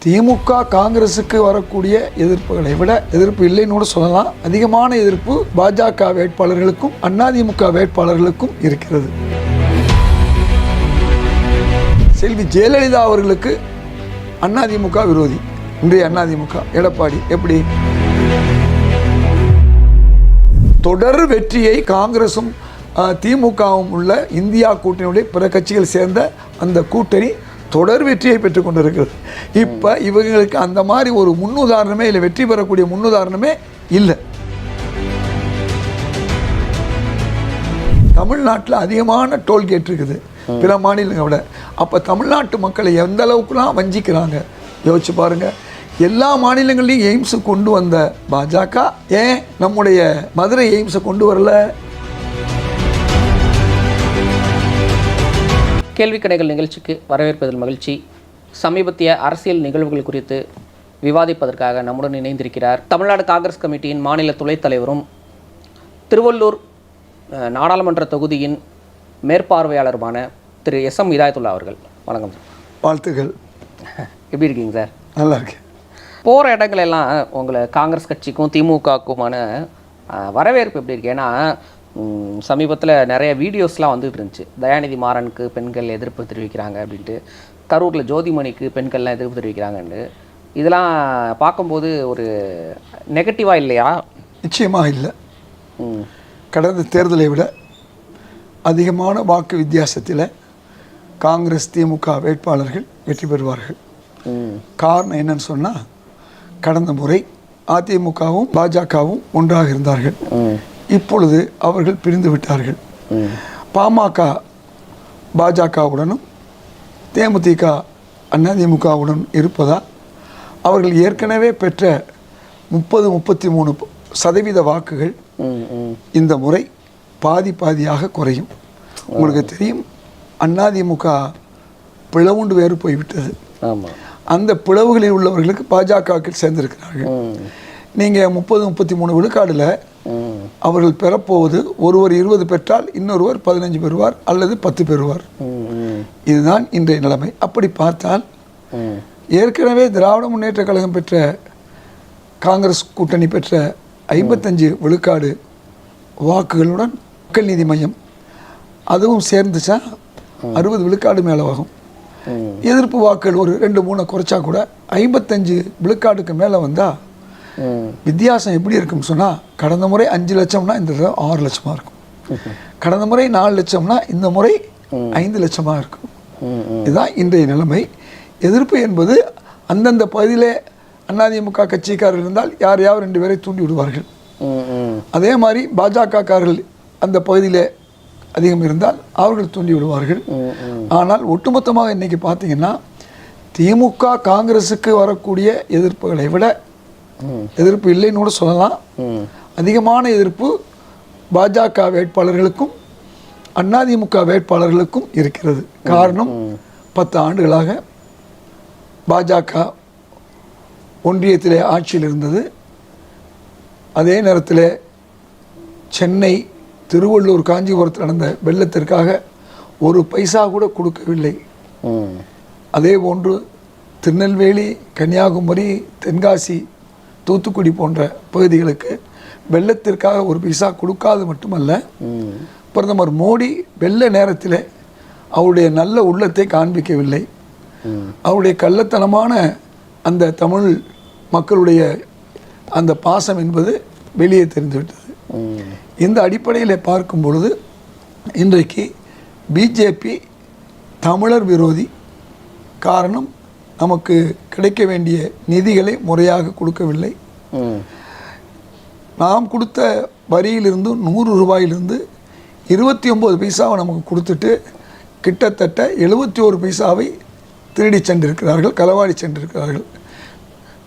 திமுக காங்கிரசுக்கு வரக்கூடிய எதிர்ப்புகளை விட எதிர்ப்பு இல்லைன்னு கூட சொல்லலாம். அதிகமான எதிர்ப்பு பாஜக வேட்பாளர்களுக்கும் அதிமுக வேட்பாளர்களுக்கும் இருக்கிறது. செல்வி ஜெயலலிதா அவர்களுக்கு அதிமுக விரோதி. இன்றைய அதிமுக எடப்பாடி எப்படி தொடர் வெற்றியை காங்கிரசும் திமுகவும் உள்ள இந்தியா கூட்டணியுடைய பிற கட்சிகள் சேர்ந்த அந்த கூட்டணி தொடர் வெற்றியை பெற்றுக் கொண்டிருக்கிறது. இப்போ இவங்களுக்கு அந்த மாதிரி ஒரு முன்னுதாரணமே இல்லை, வெற்றி பெறக்கூடிய முன்னுதாரணமே இல்லை. தமிழ்நாட்டில் அதிகமான டோல்கேட் இருக்குது பிற மாநிலங்களை விட. அப்போ தமிழ்நாட்டு மக்களை எந்த அளவுக்குலாம் வஞ்சிக்கிறாங்க யோசிச்சு பாருங்க. எல்லா மாநிலங்களையும் எய்ம்ஸு கொண்டு வந்த பாஜக ஏன் நம்முடைய மதுரை எய்ம்ஸை கொண்டு வரல? கேள்வி கணைகள் நிகழ்ச்சிக்கு வரவேற்பதில் மகிழ்ச்சி. சமீபத்திய அரசியல் நிகழ்வுகள் குறித்து விவாதிப்பதற்காக நம்முடன் இணைந்திருக்கிறார் தமிழ்நாடு காங்கிரஸ் கமிட்டியின் மாநில துணைத் தலைவரும் திருவள்ளூர் நாடாளுமன்ற தொகுதியின் மேற்பார்வையாளருமான திரு எஸ்.எம். இதாயத்துல்லா அவர்கள். வணக்கம் சார். வாழ்த்துக்கள். எப்படி இருக்கீங்க சார்? நல்லா இருக்கேன். போகிற இடங்களெல்லாம் உங்களை காங்கிரஸ் கட்சிக்கும் திமுகவுக்குமான வரவேற்பு எப்படி இருக்கு? ஏன்னா சமீபத்தில் நிறைய வீடியோஸ்லாம் வந்துட்டு இருந்துச்சு. தயாநிதி மாறனுக்கு பெண்கள் எதிர்ப்பு தெரிவிக்கிறாங்க அப்படின்ட்டு, கரூரில் ஜோதிமணிக்கு பெண்கள்லாம் எதிர்ப்பு தெரிவிக்கிறாங்கன்னு. இதெல்லாம் பார்க்கும்போது ஒரு நெகட்டிவாக இல்லையா? நிச்சயமாக இல்லை. கடந்த தேர்தலை விட அதிகமான வாக்கு வித்தியாசத்தில் காங்கிரஸ் திமுக வேட்பாளர்கள் வெற்றி பெறுவார்கள். காரணம் என்னன்னு சொன்னால், கடந்த முறை அதிமுகவும் பாஜகவும் ஒன்றாக இருந்தார்கள். இப்பொழுது அவர்கள் பிரிந்து விட்டார்கள். பாமக பாஜகவுடனும் தேமுதிக அதிமுகவுடன் இருப்பதால் அவர்கள் ஏற்கனவே பெற்ற 30-33% வாக்குகள் இந்த முறை பாதியாக குறையும். உங்களுக்கு தெரியும், அதிமுக பிளவுண்டு வேறு போய்விட்டது. அந்த பிளவுகளில் உள்ளவர்களுக்கு பாஜகவில் சேர்ந்திருக்கிறார்கள். நீங்கள் 30-33 விழுக்காடில் அவர்கள் பெறப்போவது ஒருவர் 20 பெற்றால் இன்னொருவர் 15 பெறுவார் அல்லது 10 பெறுவார். இதுதான் இன்றைய நிலைமை. அப்படி பார்த்தால் ஏற்கனவே திராவிட முன்னேற்ற கழகம் பெற்ற காங்கிரஸ் கூட்டணி பெற்ற 55 விழுக்காடு வாக்குகளுடன் மக்கள் நீதி மையம் அதுவும் சேர்ந்துச்சா 60 விழுக்காடு மேலே ஆகும். எதிர்ப்பு வாக்குகள் ஒரு 2-3 குறைச்சா கூட 55 விழுக்காடுக்கு மேலே வந்தால் வித்தியாசம் எப்படி இருக்குன்னு சொன்னால், கடந்த முறை 5 லட்சம்னா இந்த 6 லட்சமாக இருக்கும். கடந்த முறை 4 லட்சம்னா இந்த முறை 5 லட்சமாக இருக்கும். இதுதான் இன்றைய நிலைமை. எதிர்ப்பு என்பது அந்தந்த பகுதியிலே அதிமுக கட்சிக்காரர்கள் இருந்தால் யாரையாவது 2 பேரை தூண்டி விடுவார்கள். அதே மாதிரி பாஜகக்காரர்கள் அந்த பகுதியில் அதிகம் இருந்தால் அவர்கள் தூண்டி விடுவார்கள். ஆனால் ஒட்டுமொத்தமாக இன்றைக்கி பார்த்தீங்கன்னா திமுக காங்கிரஸுக்கு வரக்கூடிய எதிர்ப்புகளை விட எதிர்ப்பு இல்லைன்னு கூட சொல்லலாம். அதிகமான எதிர்ப்பு பாஜக வேட்பாளர்களுக்கும் அதிமுக வேட்பாளர்களுக்கும் இருக்கிறது. காரணம், 10 ஆண்டுகளாக பாஜக ஒன்றியத்திலே ஆட்சியில் இருந்தது. அதே நேரத்தில் சென்னை, திருவள்ளூர், காஞ்சிபுரத்தில் நடந்த வெள்ளத்திற்காக ஒரு பைசா கூட கொடுக்கவில்லை. அதே போன்று திருநெல்வேலி, கன்னியாகுமரி, தென்காசி, தூத்துக்குடி போன்ற பகுதிகளுக்கு வெள்ளத்திற்காக ஒரு பைசா கொடுக்காது மட்டுமல்ல, பிரதமர் மோடி வெள்ள நேரத்தில் அவருடைய நல்ல உள்ளத்தை காண்பிக்கவில்லை. அவருடைய கள்ளத்தனமான அந்த தமிழ் மக்களுடைய அந்த பாசம் என்பது வெளியே தெரிந்துவிட்டது. இந்த அடிப்படையில் பார்க்கும் பொழுது இன்றைக்கு பிஜேபி தமிழர் விரோதி. காரணம், நமக்கு கிடைக்க வேண்டிய நிதிகளை முறையாக கொடுக்கவில்லை. நாம் கொடுத்த வரியிலிருந்து 100 ரூபாயிலிருந்து 29 பைசாவை நமக்கு கொடுத்துட்டு கிட்டத்தட்ட 71 பைசாவை திருடி சென்றிருக்கிறார்கள், களவாடி சென்றிருக்கிறார்கள்.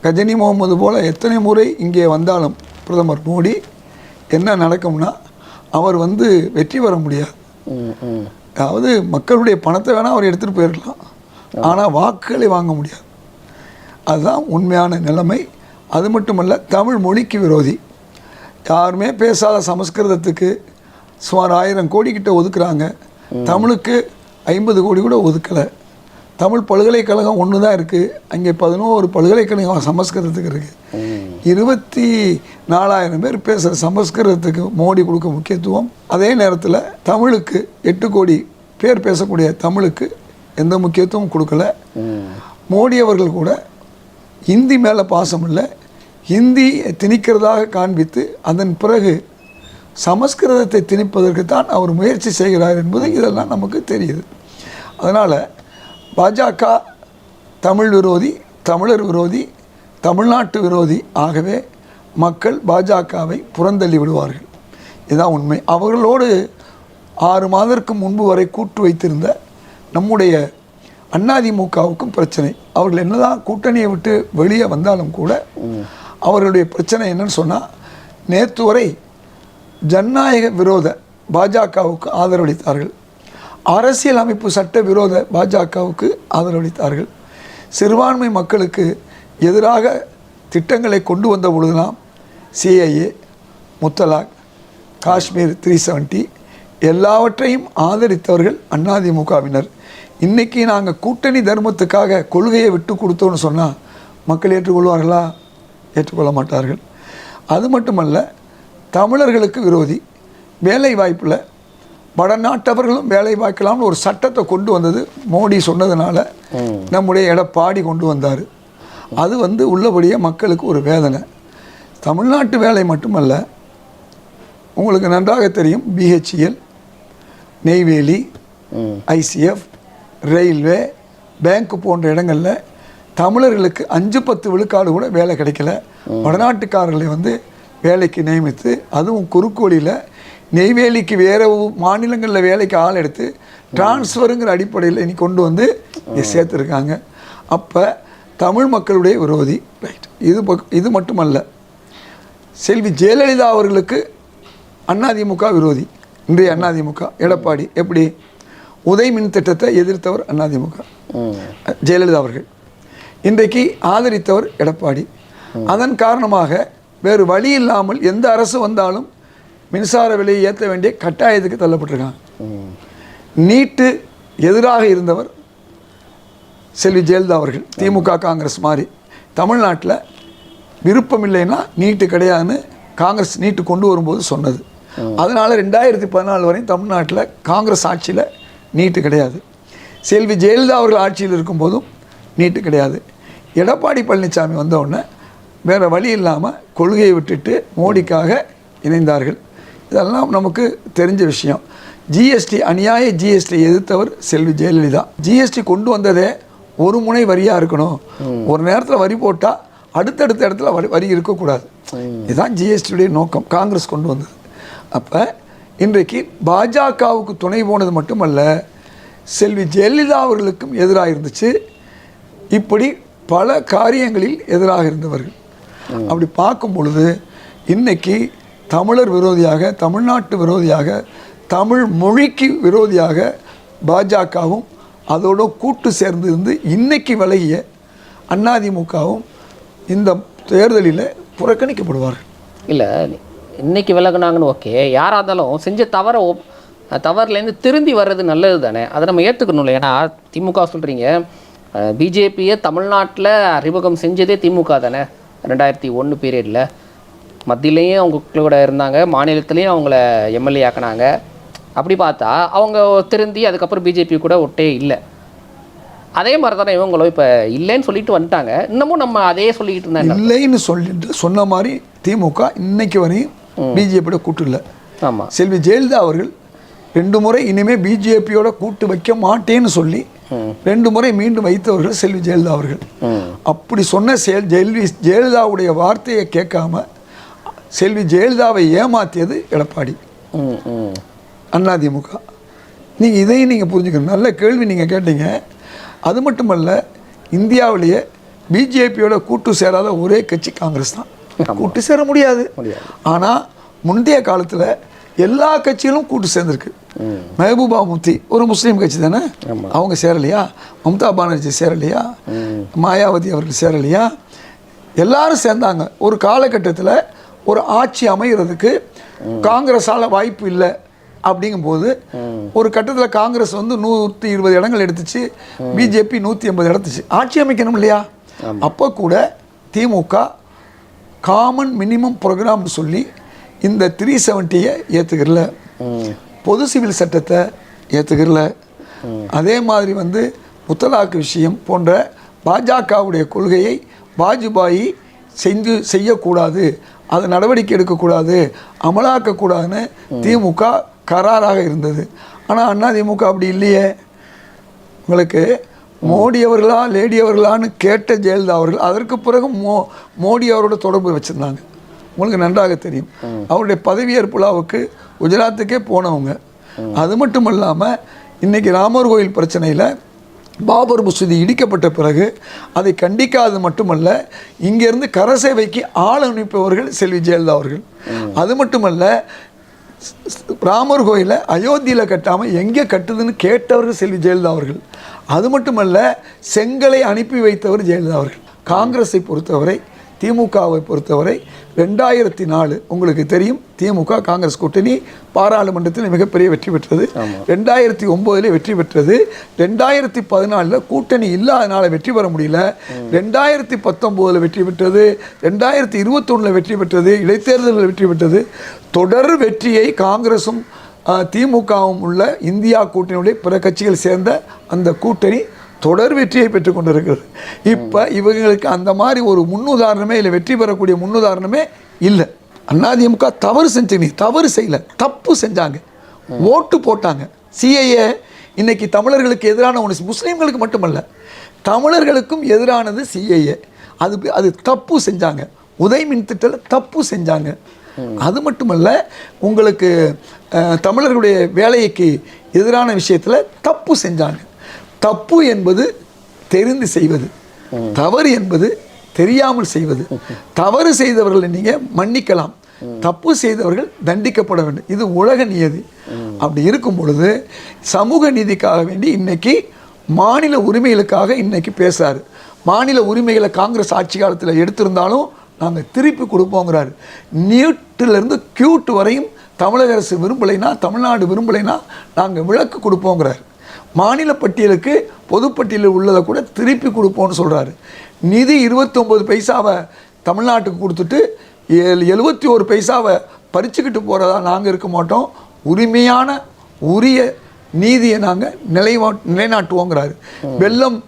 கஜினி முகமது போல் எத்தனை முறை இங்கே வந்தாலும் பிரதமர் மோடி என்ன நடக்கும்னா, அவர் வெற்றி பெற முடியாது. அதாவது மக்களுடைய பணத்தை வேணால் அவர் எடுத்துகிட்டு போயிருக்கலாம், ஆனால் வாக்குகளை வாங்க முடியாது. அதுதான் உண்மையான நிலைமை. அது மட்டுமல்ல, தமிழ் மொழிக்கு விரோதி. யாருமே பேசாத சமஸ்கிருதத்துக்கு சுமார் 1000 கோடி கிட்ட ஒதுக்குறாங்க. தமிழுக்கு 50 கோடி கூட ஒதுக்கலை. தமிழ் பல்கலைக்கழகம் ஒன்று தான் இருக்குது. அங்கே 11 பல்கலைக்கழகம் சமஸ்கிருதத்துக்கு இருக்குது. 24,000 பேர் பேசுகிற சமஸ்கிருதத்துக்கு மோடி கொடுக்க முக்கியத்துவம். அதே நேரத்தில் தமிழுக்கு 8 கோடி பேர் பேசக்கூடிய தமிழுக்கு எந்த முக்கியத்துவம் கொடுக்கல. மோடி அவர்கள் கூட ஹிந்தி மேலே பாசம் இல்லை, ஹிந்தி திணிக்கிறதாக காண்பித்து அதன் பிறகு சமஸ்கிருதத்தை திணிப்பதற்கு தான் அவர் முயற்சி செய்கிறார் என்பது இதெல்லாம் நமக்கு தெரியுது. அதனால் பாஜக தமிழ் விரோதி, தமிழர் விரோதி, தமிழ்நாட்டு விரோதி. ஆகவே மக்கள் பாஜகவை புறந்தள்ளி விடுவார்கள். இதுதான் உண்மை. அவர்களோடு 6 மாதத்திற்கு முன்பு வரை கூட்டு வைத்திருந்த நம்முடைய அதிமுகவுக்கும் பிரச்சனை. அவர்கள் என்னதான் கூட்டணியை விட்டு வெளியே வந்தாலும் கூட அவர்களுடைய பிரச்சனை என்னன்னு சொன்னால், நேற்று வரை ஜனநாயக விரோத பாஜகவுக்கு ஆதரவளித்தார்கள், அரசியல் அமைப்பு சட்ட விரோத பாஜகவுக்கு ஆதரவளித்தார்கள், சிறுபான்மை மக்களுக்கு எதிராக திட்டங்களை கொண்டு வந்த பொழுதுலாம் சிஐஏ, முத்தலாக், காஷ்மீர் 370 எல்லாவற்றையும் ஆதரித்தவர்கள் அதிமுகவினர். இன்றைக்கி நாங்கள் கூட்டணி தர்மத்துக்காக கொள்கையை விட்டு கொடுத்தோன்னு சொன்னால் மக்கள் ஏற்றுக்கொள்வார்களா? ஏற்றுக்கொள்ள மாட்டார்கள். அது மட்டுமல்ல, தமிழர்களுக்கு விரோதி, வேலை வாய்ப்பில் வடநாட்டவர்களும் வேலை பார்க்கலாம்னு ஒரு சட்டத்தை கொண்டு வந்தது மோடி சொன்னதுனால நம்முடைய எடப்பாடி கொண்டு வந்தார். அது உள்ளபடியே மக்களுக்கு ஒரு வேதனை. தமிழ்நாட்டு வேலை மட்டுமல்ல, உங்களுக்கு நன்றாக தெரியும், BHEL, Neyveli, ICF, railway, bank போன்ற இடங்களில் தமிழர்களுக்கு 5-10 விழுக்காடு கூட வேலை கிடைக்கல. வடநாட்டுக்காரர்களை வேலைக்கு நியமித்து, அதுவும் குறுக்கு வழியில் நெய்வேலிக்கு வேறு மாநிலங்களில் வேலைக்கு ஆள் எடுத்து டிரான்ஸ்ஃபருங்கிற அடிப்படையில் இன்னைக்கு கொண்டு சேர்த்துருக்காங்க. அப்போ தமிழ் மக்களுடைய விரோதி. ரைட். இது மட்டுமல்ல, செல்வி ஜெயலலிதா அவர்களுக்கு அதிமுக விரோதி. இன்றைய அதிமுக எடப்பாடி எப்படி உதய் மின் திட்டத்தை எதிர்த்தவர் அதிமுக ஜெயலலிதா அவர்கள், இன்றைக்கு ஆதரித்தவர் எடப்பாடி. அதன் காரணமாக வேறு வழி இல்லாமல் எந்த அரசு வந்தாலும் மின்சார விலையை ஏற்ற வேண்டிய கட்டாயத்துக்கு தள்ளப்பட்டிருக்காங்க. நீட்டு எதிராக இருந்தவர் செல்வி ஜெயலலிதா அவர்கள். திமுக காங்கிரஸ் மாதிரி தமிழ்நாட்டில் விருப்பம் இல்லைன்னா நீட்டு கிடையாதுன்னு காங்கிரஸ் நீட்டு கொண்டு வரும்போது சொன்னது. அதனால் 2014 வரையும் தமிழ்நாட்டில் காங்கிரஸ் ஆட்சியில் நீட்டு கிடையாது. செல்வி ஜெயலலிதா அவர்கள் ஆட்சியில் இருக்கும்போதும் நீட்டு கிடையாது. எடப்பாடி பழனிசாமி வந்தவுடனே வேறு வழி இல்லாமல் கொள்கையை விட்டுட்டு மோடிக்காக இணைந்தார்கள். இதெல்லாம் நமக்கு தெரிஞ்ச விஷயம். ஜிஎஸ்டி, அநியாய ஜிஎஸ்டி எதிர்த்தவர் செல்வி ஜெயலலிதா. ஜிஎஸ்டி கொண்டு வந்ததே ஒரு முனை வரியாக இருக்கணும், ஒரு நேரத்தில் வரி போட்டால் அடுத்தடுத்த இடத்துல வரி இருக்கக்கூடாது. இதுதான் ஜிஎஸ்டியுடைய நோக்கம், காங்கிரஸ் கொண்டு வந்தது. அப்போ இன்றைக்கு பாஜகவுக்கு துணை போனது மட்டுமல்ல, செல்வி ஜெயலலிதா அவர்களுக்கும் எதிராக இருந்துச்சு. இப்படி பல காரியங்களில் எதிராக இருந்தவர்கள். அப்படி பார்க்கும் பொழுது இன்னைக்கு தமிழர் விரோதியாக, தமிழ்நாட்டு விரோதியாக, தமிழ் மொழிக்கு விரோதியாக பாஜகவும் அதோட கூட்டு சேர்ந்து இருந்து இன்னைக்கு விலகிய அதிமுகவும் இந்த தேர்தலில் புறக்கணிக்கப்படுவார்கள். இல்லை, இன்னைக்கு விலகுனாங்கன்னு ஓகே, யாராக இருந்தாலும் செஞ்ச தவறுலேருந்து திருந்தி வர்றது நல்லது தானே, அதை நம்ம ஏற்றுக்கணும் இல்லை? ஏன்னா திமுக சொல்கிறீங்க, பிஜேபியை தமிழ்நாட்டில் அறிமுகம் செஞ்சதே திமுக தானே. 2001 பீரியடில் மத்தியிலையும் அவங்க கூட இருந்தாங்க, மாநிலத்திலையும் அவங்கள எம்எல்ஏ ஆக்கினாங்க. அப்படி பார்த்தா அவங்க திருந்தி அதுக்கப்புறம் பிஜேபி கூட ஒட்டே இல்லை. அதே மாதிரி தானே இவங்களும் இப்போ இல்லைன்னு சொல்லிட்டு வந்துட்டாங்க. இன்னமும் நம்ம அதே சொல்லிக்கிட்டு இருந்தாங்க. இல்லைன்னு சொல்லிட்டு சொன்ன மாதிரி திமுக இன்னைக்கு வரையும் பிஜேபியோட கூட்டு இல்லை. ஆமாம், செல்வி ஜெயலலிதா அவர்கள் 2 முறை இனிமேல் பிஜேபியோட கூட்டு வைக்க மாட்டேன்னு சொல்லி 2 முறை மீண்டும் வைத்தவர்கள் செல்வி ஜெயலலிதா அவர்கள். அப்படி சொன்ன செல்வி ஜெயலலிதாவுடைய வார்த்தையை கேட்காம செல்வி ஜெயலலிதாவை ஏமாற்றியது எடப்பாடி, அதிமுக. நீங்கள் இதையும் நீங்கள் புரிஞ்சுக்கணும். நல்ல கேள்வி நீங்கள் கேட்டீங்க. அது மட்டுமல்ல, இந்தியாவிலேயே பிஜேபியோட கூட்டு சேராத ஒரே கட்சி காங்கிரஸ் தான். கூட்டு சேர முடியாது. ஆனால் முந்தைய காலத்தில் எல்லா கட்சிகளும் கூட்டு சேர்ந்துருக்கு. மெஹபூபா முஃப்தி ஒரு முஸ்லீம் கட்சி தானே, அவங்க சேரலையா? மம்தா பானர்ஜி சேரலையா? மாயாவதி அவர்கள் சேரலையா? எல்லாரும் சேர்ந்தாங்க. ஒரு காலகட்டத்தில் ஒரு ஆட்சி அமைகிறதுக்கு காங்கிரஸால் வாய்ப்பு இல்லை அப்படிங்கும்போது ஒரு கட்டத்தில் காங்கிரஸ் வந்து 120 இடங்கள் எடுத்துச்சு, பிஜேபி 180 எடுத்துச்சு. ஆட்சி அமைக்கணும் இல்லையா? அப்போ கூட திமுக காமன் மினிமம் ப்ரோக்ராம் சொல்லி இந்த 370-ஐ ஏற்றுக்கிறல, பொது சிவில் சட்டத்தை ஏற்றுக்கிறல, அதே மாதிரி வந்து முத்தலாக்கு விஷயம் போன்ற பாஜகவுடைய கொள்கையை வாஜ்பாயி செய்யக்கூடாது, அது நடவடிக்கை எடுக்கக்கூடாது, அமலாக்கக்கூடாதுன்னு திமுக கராராக இருந்தது. ஆனால் அதிமுக அப்படி இல்லையே. உங்களுக்கு மோடி அவர்களா லேடி அவர்களான்னு கேட்ட ஜெயலலிதா அவர்கள் அதற்கு பிறகு மோடி அவரோட தொடர்பு வச்சுருந்தாங்க. உங்களுக்கு நன்றாக தெரியும். அவருடைய பதவியேற்பு விழாவுக்கு குஜராத்துக்கே போனவங்க. அது மட்டும் இல்லாமல் இன்றைக்கி ராமர் கோயில் பிரச்சனையில் பாபர் மசூதி இடிக்கப்பட்ட பிறகு அதை கண்டிக்காது மட்டுமல்ல, இங்கேருந்து கரசேவைக்கு ஆள் அனுப்பியவர்கள் செல்வி ஜெயலலிதா அவர்கள். அது மட்டுமல்ல, ராமர் கோயிலை அயோத்தியில் கட்டாமல் எங்கே கட்டுதுன்னு கேட்டவர்கள் செல்வி ஜெயலலிதா அவர்கள். அது மட்டுமல்ல, செங்கலை அனுப்பி வைத்தவர் ஜெயலலிதா அவர்கள். காங்கிரஸை பொறுத்தவரை, திமுகவை பொறுத்தவரை 2004 உங்களுக்கு தெரியும், திமுக காங்கிரஸ் கூட்டணி பாராளுமன்றத்தில் மிகப்பெரிய வெற்றி பெற்றது. 2009 வெற்றி பெற்றது. 2014 கூட்டணி இல்லாதனால வெற்றி பெற முடியல. 2019 வெற்றி பெற்றது. 2021 வெற்றி பெற்றது. இடைத்தேர்தலில் வெற்றி பெற்றது. தொடர் வெற்றியை காங்கிரஸும் திமுகவும் உள்ள இந்தியா கூட்டணியுடைய பிற கட்சிகள் சேர்ந்த அந்த கூட்டணி தொடர் வெற்றியை பெற்று கொண்டிருக்கிறது. இப்போ இவங்களுக்கு அந்த மாதிரி ஒரு முன்னுதாரணமே இல்லை, வெற்றி பெறக்கூடிய முன்னுதாரணமே இல்லை. அதிமுக தவறு செஞ்சு தவறு செய்யலை, தப்பு செஞ்சாங்க, ஓட்டு போட்டாங்க. சிஏஏ இன்னைக்கு தமிழர்களுக்கு எதிரான ஒன்று, முஸ்லீம்களுக்கு மட்டுமல்ல தமிழர்களுக்கும் எதிரானது சிஏஏ. அது தப்பு செஞ்சாங்க. உதயமின் திட்டத்தில் தப்பு செஞ்சாங்க. அது மட்டுமல்ல, உங்களுக்கு தமிழர்களுடைய வேலைக்கு எதிரான விஷயத்தில் தப்பு செஞ்சாங்க. தப்பு என்பது தெரிந்து செய்வது, தவறு என்பது தெரியாமல் செய்வது. தவறு செய்தவர்களை நீங்கள் மன்னிக்கலாம், தப்பு செய்தவர்கள் தண்டிக்கப்பட வேண்டும். இது உலக நியதி. அப்படி இருக்கும் பொழுது சமூக நீதிக்காக வேண்டி இன்னைக்கு மாநில உரிமைகளுக்காக இன்னைக்கு பேசுகிறாரு. மாநில உரிமைகளை காங்கிரஸ் ஆட்சி காலத்தில் எடுத்திருந்தாலும் நாங்கள் திருப்பி கொடுப்போங்கிறாரு. நியூட்டிலிருந்து கியூட் வரையும் தமிழக அரசு விரும்பலைன்னா, தமிழ்நாடு விரும்பலைன்னா நாங்கள் விலக்கு கொடுப்போங்கிறார். மாநில பட்டியலுக்கு பொதுப்பட்டியலில் உள்ளதை கூட திருப்பி கொடுப்போம்னு சொல்கிறாரு. நிதி 29 பைசாவை தமிழ்நாட்டுக்கு கொடுத்துட்டு 71 பைசாவை பறிச்சுக்கிட்டு போகிறதா நாங்கள் இருக்க மாட்டோம். உரிமையான உரிய நீதியை நாங்கள் நிலைநாட்டுவோங்கிறாரு. வெள்ளம்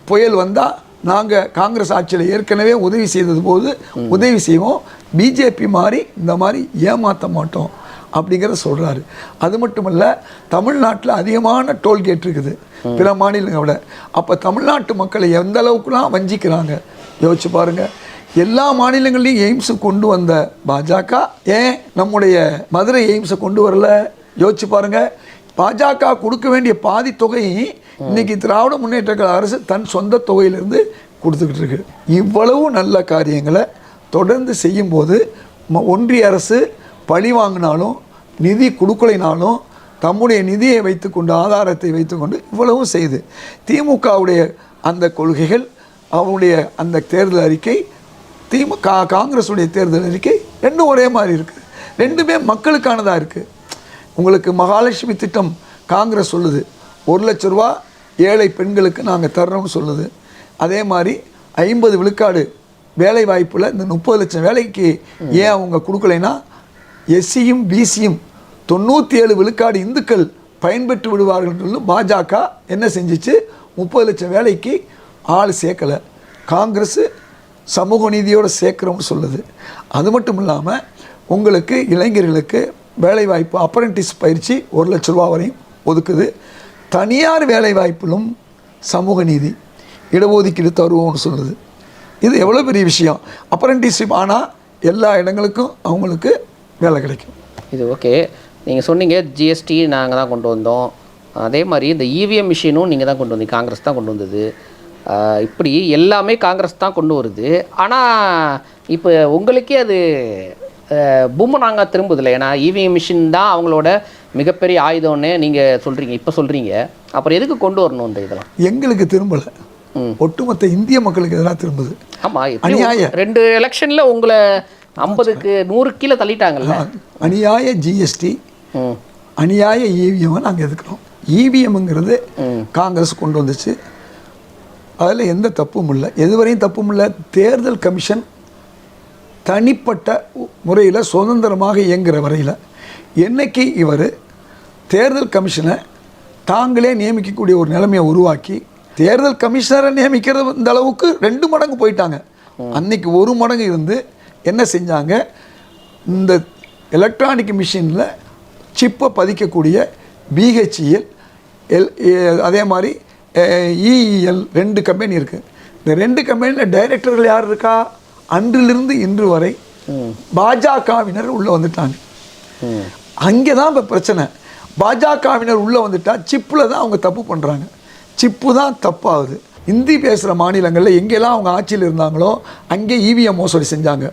புயல் வந்தால் நாங்கள் காங்கிரஸ் ஆட்சியில் ஏற்கனவே உதவி செய்தது போது உதவி செய்வோம், பிஜேபி மாதிரி இந்த மாதிரி ஏமாற்ற மாட்டோம் அப்படிங்கிறத சொல்கிறாரு. அது மட்டுமல்ல, தமிழ்நாட்டில் அதிகமான டோல்கேட் இருக்குது பிற மாநிலங்களை விட. அப்போ தமிழ்நாட்டு மக்களை எந்த அளவுக்குலாம் வஞ்சிக்கிறாங்க யோசிச்சு பாருங்கள். எல்லா மாநிலங்கள்லையும் எய்ம்ஸு கொண்டு வந்த பாஜக ஏன் நம்முடைய மதுரை எய்ம்ஸை கொண்டு வரல யோசிச்சு பாருங்கள். பாஜக கொடுக்க வேண்டிய பாதி தொகையை இன்னைக்கு திராவிட முன்னேற்ற கழக அரசு தன் சொந்த தொகையிலிருந்து கொடுத்துக்கிட்டு இருக்கு. இவ்வளவு நல்ல காரியங்களை தொடர்ந்து செய்யும்போது ஒன்றிய அரசு பழி வாங்கினாலும் நிதி கொடுக்கலைனாலும் தம்முடைய நிதியை வைத்துக்கொண்டு ஆதாரத்தை வைத்துக்கொண்டு இவ்வளவும் செய்து திமுகவுடைய அந்த கொள்கைகள், அவருடைய அந்த தேர்தல் அறிக்கை, காங்கிரஸுடைய தேர்தல் அறிக்கை ரெண்டும் ஒரே மாதிரி இருக்குது. ரெண்டுமே மக்களுக்கானதாக இருக்குது. உங்களுக்கு மகாலட்சுமி திட்டம் காங்கிரஸ் சொல்லுது 1 லட்ச ரூபா ஏழை பெண்களுக்கு நாங்கள் தர்றோம்னு சொல்லுது. அதே மாதிரி 50 விழுக்காடு வேலை வாய்ப்பில் இந்த 30 லட்சம் வேலைக்கு ஏன் அவங்க கொடுக்கலைன்னா, எஸ்சியும் பிசியும் 97 விழுக்காடு இந்துக்கள் பயன்பெற்று விடுவார்கள். பாஜக என்ன செஞ்சிச்சு, 30 லட்சம் வேலைக்கு ஆள் சேர்க்கலை. காங்கிரஸ் சமூக நீதியோடு சேர்க்குறோம்னு சொல்லுது. அது மட்டும் இல்லாமல் உங்களுக்கு இளைஞர்களுக்கு வேலைவாய்ப்பு அப்ரெண்டிஸ் பயிற்சி 1 லட்ச ரூபா வரையும் ஒதுக்குது. தனியார் வேலைவாய்ப்பிலும் சமூக நீதி இடஒதுக்கீடு தருவோம்னு சொல்லுது. இது எவ்வளோ பெரிய விஷயம். அப்ரெண்டிஸ்ஷிப் ஆனால் எல்லா இடங்களுக்கும் அவங்களுக்கு வேலை கிடைக்கும். இது ஓகே. நீங்கள் சொன்னீங்க ஜிஎஸ்டி நாங்கள் தான் கொண்டு வந்தோம், அதே மாதிரி இந்த இவிஎம் மிஷினும் நீங்கள் தான் கொண்டு வந்தீங்க, காங்கிரஸ் தான் கொண்டு வந்தது. இப்படி எல்லாமே காங்கிரஸ் தான் கொண்டு வருது. ஆனால் இப்போ உங்களுக்கே அது பூமராங்க திரும்புதில்லை. ஏன்னா இவிஎம் மிஷின் தான் அவங்களோட மிகப்பெரிய ஆயுதம்னு நீங்கள் சொல்கிறீங்க, இப்போ சொல்கிறீங்க. அப்புறம் எதுக்கு கொண்டு வரணும் இந்த இதெல்லாம்? எங்களுக்கு திரும்பலை, ஒட்டுமொத்த இந்திய மக்களுக்கு எதனா திரும்புது. ஆமாம், 2 எலெக்ஷனில் உங்களை 50க்கு 100 கீழே தள்ளிட்டாங்கல்ல. அநியாய ஜிஎஸ்டி, அநியாய இவிஎம்மை நாங்கள் எதிர்க்கிறோம். இவிஎம்ங்கிறது காங்கிரஸ் கொண்டு வந்துச்சு, அதில் எந்த தப்பும் இல்லை, எதுவரையும் தப்பும் இல்லை. தேர்தல் கமிஷன் தனிப்பட்ட முறையில் சுதந்திரமாக இயங்குகிற வரையில், என்னைக்கு இவர் தேர்தல் கமிஷனை தாங்களே நியமிக்கக்கூடிய ஒரு நிலைமையை உருவாக்கி தேர்தல் கமிஷனரை நியமிக்கிறது இந்த அளவுக்கு 2 மடங்கு போயிட்டாங்க. அன்னைக்கு 1 மடங்கு இருந்து என்ன செஞ்சாங்க, இந்த எலக்ட்ரானிக் மிஷினில் சிப்பை பதிக்கக்கூடிய பிஹெச்இஎல் அதே மாதிரி இஇஎல் 2 கம்பெனி இருக்குது. இந்த 2 கம்பெனியில் டைரக்டர்கள் யார் இருக்கா, அன்றிலிருந்து இன்று வரை பாஜகவினர் உள்ளே வந்துட்டாங்க. அங்கே தான் இப்போ பிரச்சனை. பாஜகவினர் உள்ளே வந்துட்டா சிப்பில் தான் அவங்க தப்பு பண்ணுறாங்க, சிப்பு தான் தப்பாகுது. இந்தி பேசுகிற மாநிலங்களில் எங்கெல்லாம் அவங்க ஆட்சியில் இருந்தாங்களோ அங்கே இவிஎம் மோசடி செஞ்சாங்க.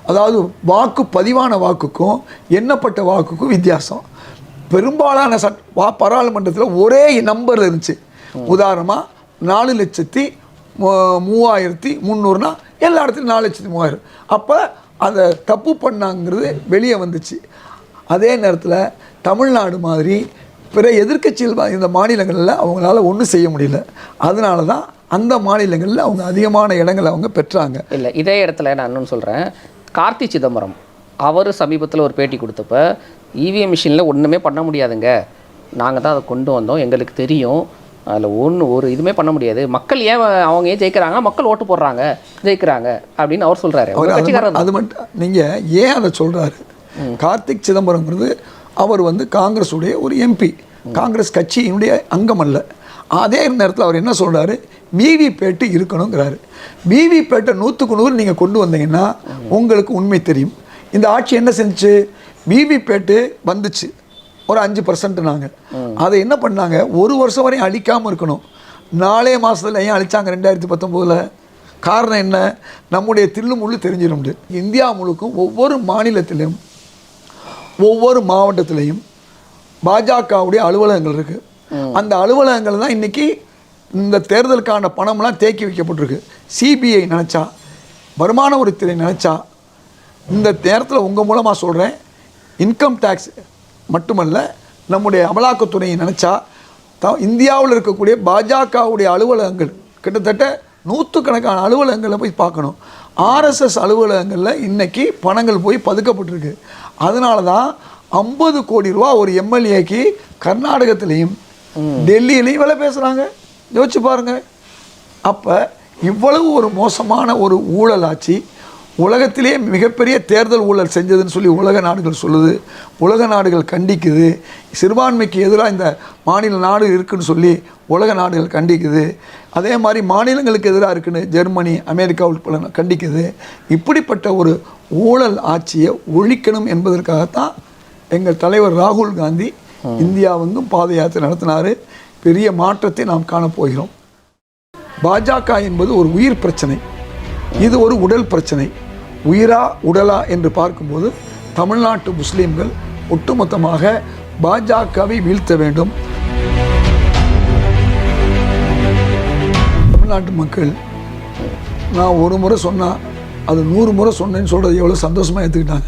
அதாவது வாக்கு பதிவான வாக்குக்கும் எண்ணப்பட்ட வாக்குக்கும் வித்தியாசம். பெரும்பாலான பாராளுமன்றத்தில் ஒரே நம்பர் இருந்துச்சு. உதாரணமாக 4,03,300 எல்லா இடத்துலையும் 4,03,000. அப்போ அதை தப்பு பண்ணாங்கிறது வெளியே வந்துச்சு. அதே நேரத்தில் தமிழ்நாடு மாதிரி பிற எதிர்க்கட்சிகள் இந்த மாநிலங்களில் அவங்களால ஒன்றும் செய்ய முடியல. அதனால தான் அந்த மாநிலங்களில் அவங்க அதிகமான இடங்களை அவங்க பெற்றாங்க. இல்லை, இதே இடத்துல நான் இன்னொன்று சொல்கிறேன். கார்த்தி சிதம்பரம் அவர் சமீபத்தில் ஒரு பேட்டி கொடுத்தப்ப இவிஎம் மிஷினில் ஒன்றுமே பண்ண முடியாதுங்க, நாங்கள் தான் அதை கொண்டு வந்தோம், எங்களுக்கு தெரியும், அதில் ஒரு இதுவுமே பண்ண முடியாது, மக்கள் அவங்க ஏன் ஜெயிக்கிறாங்க, மக்கள் ஓட்டு போடுறாங்க ஜெயிக்கிறாங்க அப்படின்னு அவர் சொல்கிறாரு. அது மட்டும் நீங்கள் ஏன் அதை சொல்கிறாரு, கார்த்திக் சிதம்பரம்ங்கிறது அவர் காங்கிரஸுடைய ஒரு எம்பி, காங்கிரஸ் கட்சியினுடைய அங்கம் அல்ல. அதே நேரத்தில் அவர் என்ன சொல்கிறாரு, விவிபேட்டு இருக்கணுங்கிறாரு. விவிபேட்டை 100க்கு 100 நீங்கள் கொண்டு வந்தீங்கன்னா உங்களுக்கு உண்மை தெரியும். இந்த ஆட்சி என்ன செஞ்சுச்சு, விவிபேட்டு வந்துச்சு ஒரு 5% நாங்கள் அதை என்ன பண்ணாங்க, 1 வருஷம் வரையும் அழிக்காமல் இருக்கணும். 4 மாதத்தில் ஏன் அழிச்சாங்க 2019? காரணம் என்ன, நம்முடைய தில்லு முள்ளு தெரிஞ்சிடும். இந்தியா முழுக்கும் ஒவ்வொரு மாநிலத்திலும் ஒவ்வொரு மாவட்டத்திலையும் பாஜகவுடைய அலுவலகங்கள் இருக்குது. அந்த அலுவலகங்கள் தான் இன்றைக்கி இந்த தேர்தலுக்கான பணம்லாம் தேக்கி வைக்கப்பட்டிருக்கு. சிபிஐ நினச்சா, வருமான வரித்துறை நினச்சா, இந்த நேரத்தில் உங்கள் மூலமாக சொல்கிறேன், இன்கம் டேக்ஸ் மட்டுமல்ல நம்முடைய அமலாக்கத்துறையை நினச்சா இந்தியாவில் இருக்கக்கூடிய பாஜகவுடைய அலுவலகங்கள் கிட்டத்தட்ட 100கணக்கான அலுவலகங்களில் போய் பார்க்கணும். ஆர்எஸ்எஸ் அலுவலகங்களில் இன்றைக்கி பணங்கள் போய் பதுக்கப்பட்டிருக்கு. அதனால தான் 50 கோடி ரூபா ஒரு எம்எல்ஏக்கு கர்நாடகத்திலையும் டெல்லியிலையும் வேலை பேசுகிறாங்க. யோசிச்சு பாருங்கள். அப்போ இவ்வளவு ஒரு மோசமான ஒரு ஊழல் ஆட்சி, உலகத்திலே மிகப்பெரிய தேர்தல் ஊழல் செஞ்சதுன்னு சொல்லி உலக நாடுகள் சொல்லுது, உலக நாடுகள் கண்டிக்குது. சிறுபான்மைக்கு எதிராக இந்த மாநில நாடு இருக்குதுன்னு சொல்லி உலக நாடுகள் கண்டிக்குது. அதே மாதிரி மாநிலங்களுக்கு எதிராக இருக்குன்னு ஜெர்மனி, அமெரிக்கா உட்பட கண்டிக்குது. இப்படிப்பட்ட ஒரு ஊழல் ஆட்சியை ஒழிக்கணும் என்பதற்காகத்தான் எங்கள் தலைவர் ராகுல் காந்தி இந்தியாவெங்கும் பாத யாத்திரை நடத்தினார். பெரிய மாற்றத்தை நாம் காணப்போகிறோம். பாஜக என்பது ஒரு உயிர் பிரச்சனை, இது ஒரு உடல் பிரச்சனை. உயிரா உடலா என்று பார்க்கும்போது தமிழ்நாட்டு முஸ்லீம்கள் ஒட்டுமொத்தமாக பாஜகவை வீழ்த்த வேண்டும். தமிழ்நாட்டு மக்கள் நான் ஒரு முறை சொன்னால் அது 100 முறை சொன்னேன்னு சொல்கிறது எவ்வளோ சந்தோஷமாக ஏற்றுக்கிட்டாங்க.